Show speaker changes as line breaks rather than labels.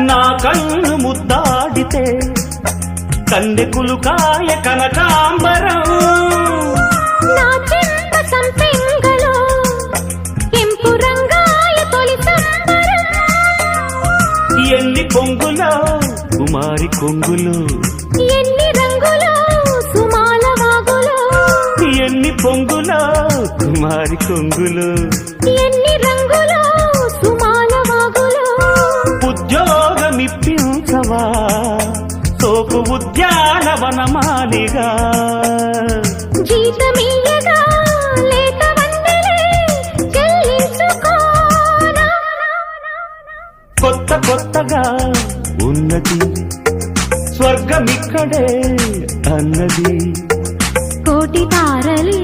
నా కన్ను ముద్దాడితే కన్నెకులు కాయ కనకాంబరం
నా చెంప సంపెంగలో కెంపు రంగాయ తొలి సంబరం
ఎన్ని పొంగులో కుమారి కొంగులు
ఎన్ని రంగులో సుమాల వాగులో
ఎన్ని పొంగులో కుమారి కొంగులు
ఎన్ని రంగులో సుమాల వాగులో
ఉద్యోగమిప్పించవా సోపు ఉద్యానవనమాలిగా
జీతమీయగా లేత వందలే చెల్లించుకోనా
కొత్త కొత్తగా ఉన్నది స్వర్గమిక్కడే అన్నది
కోటి తారలే